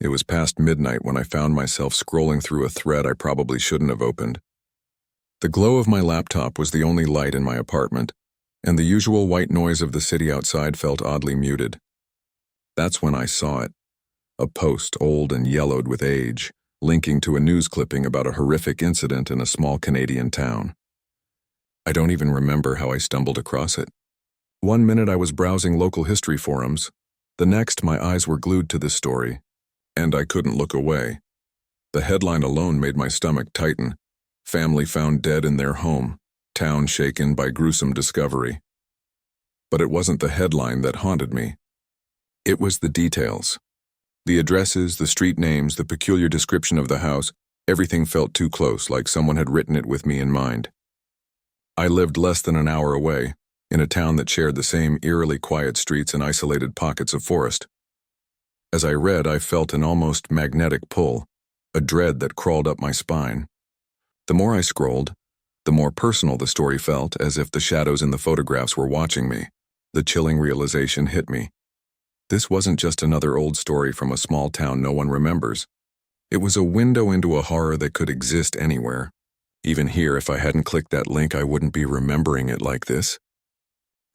It was past midnight when I found myself scrolling through a thread I probably shouldn't have opened. The glow of my laptop was the only light in my apartment, and the usual white noise of the city outside felt oddly muted. That's when I saw it. A post, old and yellowed with age, linking to a news clipping about a horrific incident in a small Canadian town. I don't even remember how I stumbled across it. One minute I was browsing local history forums, the next my eyes were glued to this story, and I couldn't look away. The headline alone made my stomach tighten. Family found dead in their home, town shaken by gruesome discovery. But it wasn't the headline that haunted me. It was the details. The addresses, the street names, the peculiar description of the house, everything felt too close, like someone had written it with me in mind. I lived less than an hour away, in a town that shared the same eerily quiet streets and isolated pockets of forest. As I read, I felt an almost magnetic pull, a dread that crawled up my spine. The more I scrolled, the more personal the story felt, as if the shadows in the photographs were watching me. The chilling realization hit me. This wasn't just another old story from a small town no one remembers. It was a window into a horror that could exist anywhere. Even here, if I hadn't clicked that link, I wouldn't be remembering it like this.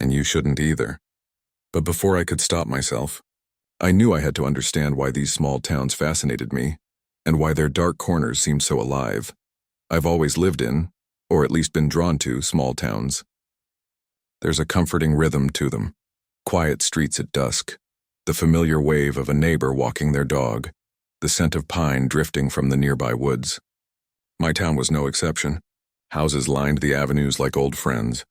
And you shouldn't either. But before I could stop myself, I knew I had to understand why these small towns fascinated me, and why their dark corners seemed so alive. I've always lived in, or at least been drawn to, small towns. There's a comforting rhythm to them. Quiet streets at dusk, the familiar wave of a neighbor walking their dog, the scent of pine drifting from the nearby woods. My town was no exception. Houses lined the avenues like old friends.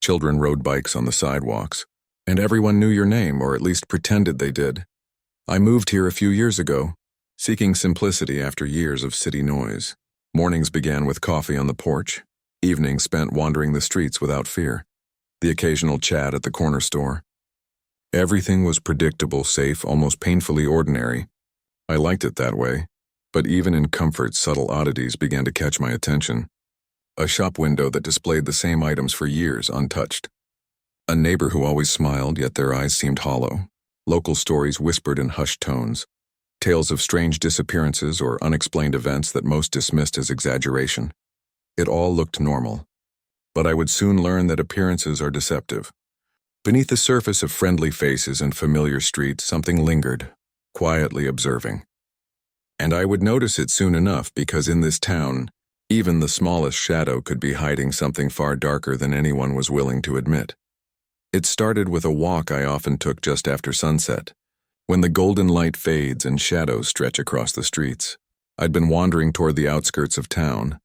Children rode bikes on the sidewalks, and everyone knew your name, or at least pretended they did. I moved here a few years ago, seeking simplicity after years of city noise. Mornings began with coffee on the porch, evenings spent wandering the streets without fear, the occasional chat at the corner store. Everything was predictable, safe, almost painfully ordinary. I liked it that way, but even in comfort, subtle oddities began to catch my attention. A shop window that displayed the same items for years untouched. A neighbor who always smiled, yet their eyes seemed hollow. Local stories whispered in hushed tones. Tales of strange disappearances or unexplained events that most dismissed as exaggeration. It all looked normal. But I would soon learn that appearances are deceptive. Beneath the surface of friendly faces and familiar streets, something lingered, quietly observing. And I would notice it soon enough, because in this town, even the smallest shadow could be hiding something far darker than anyone was willing to admit. It started with a walk I often took just after sunset, when the golden light fades and shadows stretch across the streets. I'd been wandering toward the outskirts of town,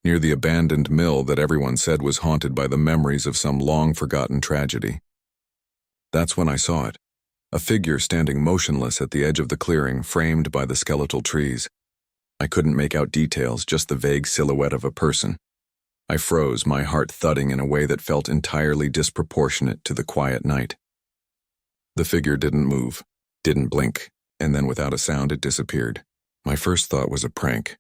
near the abandoned mill that everyone said was haunted by the memories of some long-forgotten tragedy. That's when I saw it, a figure standing motionless at the edge of the clearing, framed by the skeletal trees. I couldn't make out details, just the vague silhouette of a person. I froze, my heart thudding in a way that felt entirely disproportionate to the quiet night. The figure didn't move, didn't blink, and then without a sound it disappeared. My first thought was a prank,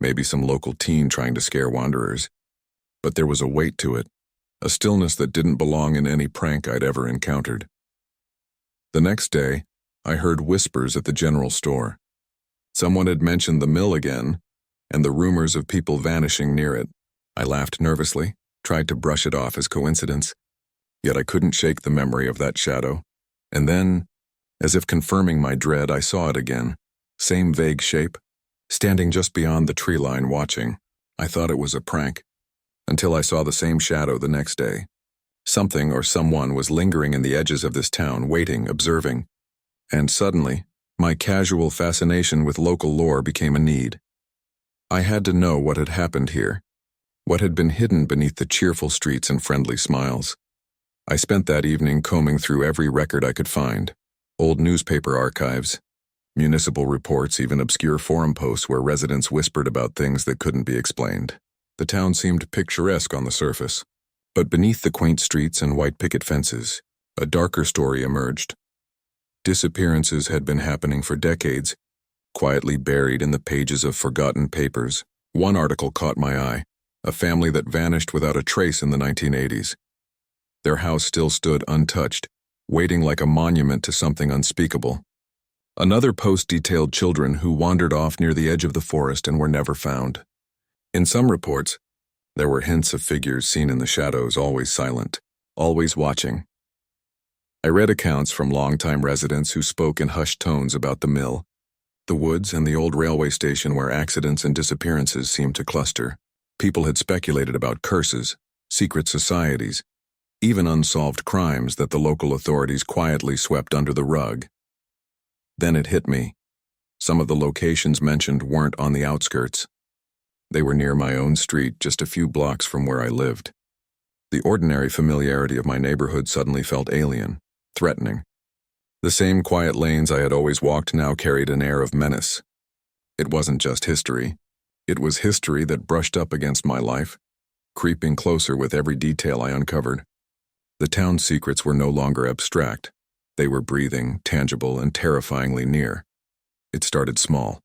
maybe some local teen trying to scare wanderers. But there was a weight to it, a stillness that didn't belong in any prank I'd ever encountered. The next day, I heard whispers at the general store. Someone had mentioned the mill again, and the rumors of people vanishing near it. I laughed nervously, tried to brush it off as coincidence, yet I couldn't shake the memory of that shadow. And then, as if confirming my dread, I saw it again. Same vague shape, standing just beyond the tree line watching. I thought it was a prank, until I saw the same shadow the next day. Something or someone was lingering in the edges of this town, waiting, observing. And suddenly, my casual fascination with local lore became a need. I had to know what had happened here, what had been hidden beneath the cheerful streets and friendly smiles. I spent that evening combing through every record I could find, old newspaper archives, municipal reports, even obscure forum posts where residents whispered about things that couldn't be explained. The town seemed picturesque on the surface, but beneath the quaint streets and white picket fences, a darker story emerged. Disappearances had been happening for decades, quietly buried in the pages of forgotten papers. One article caught my eye, a family that vanished without a trace in the 1980s. Their house still stood untouched, waiting like a monument to something unspeakable. Another post detailed children who wandered off near the edge of the forest and were never found. In some reports, there were hints of figures seen in the shadows, always silent, always watching. I read accounts from longtime residents who spoke in hushed tones about the mill, the woods, and the old railway station where accidents and disappearances seemed to cluster. People had speculated about curses, secret societies, even unsolved crimes that the local authorities quietly swept under the rug. Then it hit me. Some of the locations mentioned weren't on the outskirts. They were near my own street, just a few blocks from where I lived. The ordinary familiarity of my neighborhood suddenly felt alien, threatening. The same quiet lanes I had always walked now carried an air of menace. It wasn't just history. It was history that brushed up against my life, creeping closer with every detail I uncovered. The town's secrets were no longer abstract. They were breathing, tangible, and terrifyingly near. It started small.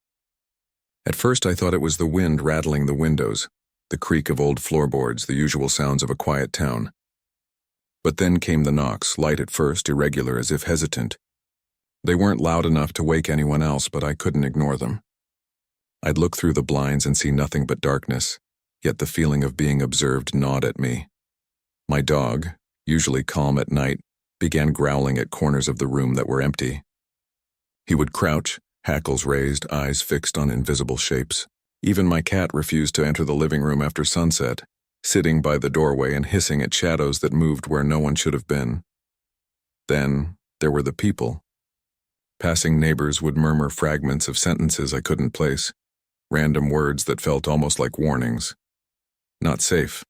At first I thought it was the wind rattling the windows, the creak of old floorboards, the usual sounds of a quiet town. But then came the knocks, light at first, irregular, as if hesitant. They weren't loud enough to wake anyone else, but I couldn't ignore them. I'd look through the blinds and see nothing but darkness, yet the feeling of being observed gnawed at me. My dog, usually calm at night, began growling at corners of the room that were empty. He would crouch, hackles raised, eyes fixed on invisible shapes. Even my cat refused to enter the living room after sunset, sitting by the doorway and hissing at shadows that moved where no one should have been. Then there were the people. Passing neighbors would murmur fragments of sentences I couldn't place, random words that felt almost like warnings. Not safe.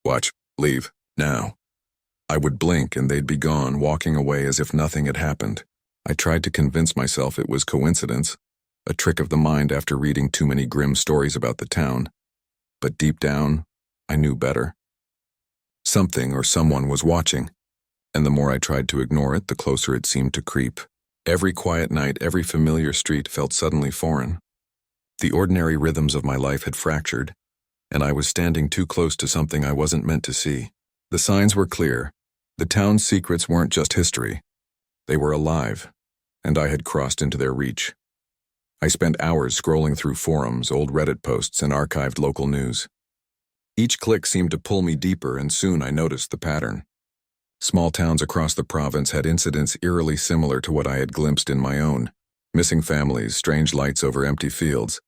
Watch, leave, now. I would blink and they'd be gone, walking away as if nothing had happened. I tried to convince myself it was coincidence, a trick of the mind after reading too many grim stories about the town. But deep down, I knew better. Something or someone was watching, and the more I tried to ignore it, the closer it seemed to creep. Every quiet night, every familiar street felt suddenly foreign. The ordinary rhythms of my life had fractured, and I was standing too close to something I wasn't meant to see. The signs were clear. The town's secrets weren't just history. They were alive, and I had crossed into their reach. I spent hours scrolling through forums, old Reddit posts, and archived local news. Each click seemed to pull me deeper, and soon I noticed the pattern. Small towns across the province had incidents eerily similar to what I had glimpsed in my own. Missing families, strange lights over empty fields,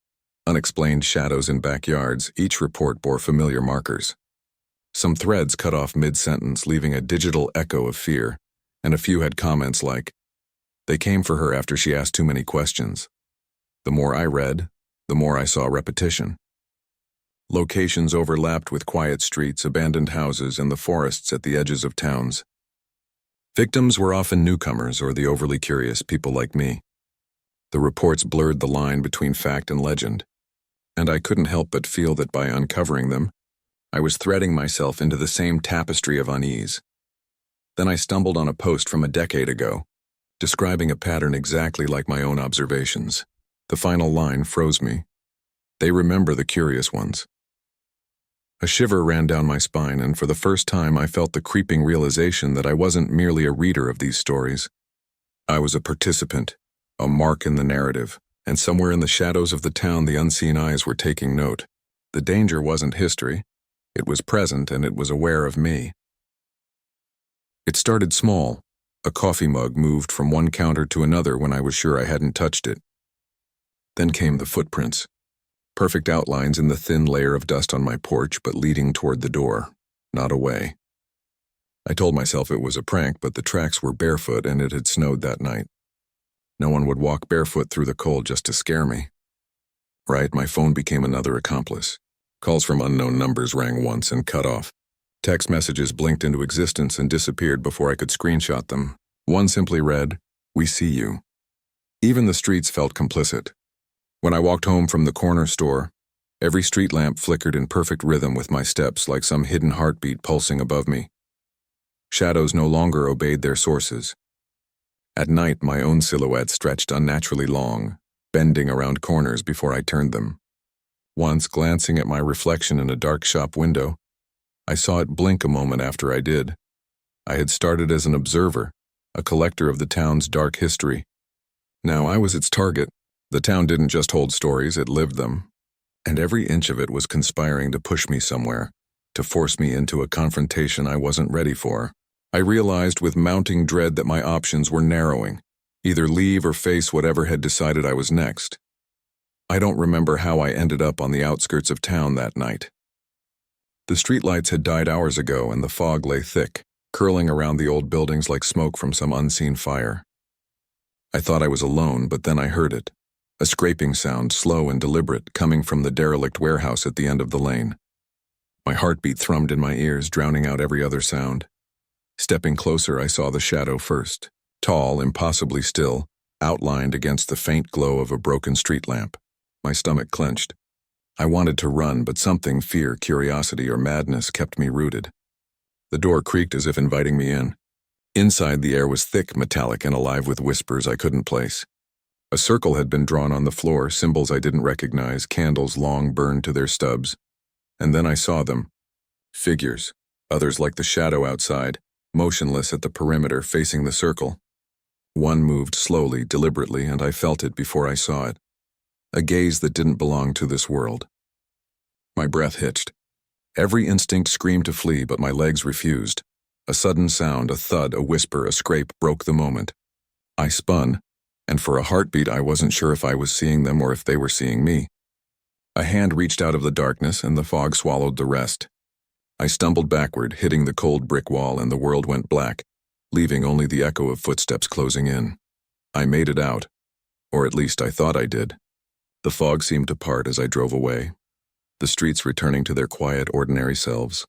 unexplained shadows in backyards. Each report bore familiar markers. Some threads cut off mid-sentence, leaving a digital echo of fear, and a few had comments like, "They came for her after she asked too many questions." The more I read, the more I saw repetition. Locations overlapped with quiet streets, abandoned houses, and the forests at the edges of towns. Victims were often newcomers or the overly curious, people like me. The reports blurred the line between fact and legend, and I couldn't help but feel that by uncovering them, I was threading myself into the same tapestry of unease. Then I stumbled on a post from a decade ago, describing a pattern exactly like my own observations. The final line froze me. "They remember the curious ones." A shiver ran down my spine, and for the first time I felt the creeping realization that I wasn't merely a reader of these stories. I was a participant, a mark in the narrative, and somewhere in the shadows of the town the unseen eyes were taking note. The danger wasn't history. It was present, and it was aware of me. It started small. A coffee mug moved from one counter to another when I was sure I hadn't touched it. Then came the footprints. Perfect outlines in the thin layer of dust on my porch, but leading toward the door, not away. I told myself it was a prank, but the tracks were barefoot and it had snowed that night. No one would walk barefoot through the cold just to scare me. Right, my phone became another accomplice. Calls from unknown numbers rang once and cut off. Text messages blinked into existence and disappeared before I could screenshot them. One simply read, "We see you." Even the streets felt complicit. When I walked home from the corner store, every street lamp flickered in perfect rhythm with my steps, like some hidden heartbeat pulsing above me. Shadows no longer obeyed their sources. At night, my own silhouette stretched unnaturally long, bending around corners before I turned them. Once, glancing at my reflection in a dark shop window, I saw it blink a moment after I did. I had started as an observer, a collector of the town's dark history. Now I was its target. The town didn't just hold stories, it lived them. And every inch of it was conspiring to push me somewhere, to force me into a confrontation I wasn't ready for. I realized with mounting dread that my options were narrowing, either leave or face whatever had decided I was next. I don't remember how I ended up on the outskirts of town that night. The streetlights had died hours ago and the fog lay thick, curling around the old buildings like smoke from some unseen fire. I thought I was alone, but then I heard it. A scraping sound, slow and deliberate, coming from the derelict warehouse at the end of the lane. My heartbeat thrummed in my ears, drowning out every other sound. Stepping closer, I saw the shadow first, tall, impossibly still, outlined against the faint glow of a broken street lamp. My stomach clenched. I wanted to run, but something, fear, curiosity, or madness, kept me rooted. The door creaked as if inviting me in. Inside, the air was thick, metallic, and alive with whispers I couldn't place. A circle had been drawn on the floor, symbols I didn't recognize, candles long burned to their stubs. And then I saw them. Figures, others like the shadow outside, motionless at the perimeter, facing the circle. One moved slowly, deliberately, and I felt it before I saw it. A gaze that didn't belong to this world. My breath hitched. Every instinct screamed to flee, but my legs refused. A sudden sound, a thud, a whisper, a scrape broke the moment. I spun, and for a heartbeat I wasn't sure if I was seeing them or if they were seeing me. A hand reached out of the darkness and the fog swallowed the rest. I stumbled backward, hitting the cold brick wall, and the world went black, leaving only the echo of footsteps closing in. I made it out, or at least I thought I did. The fog seemed to part as I drove away, the streets returning to their quiet, ordinary selves.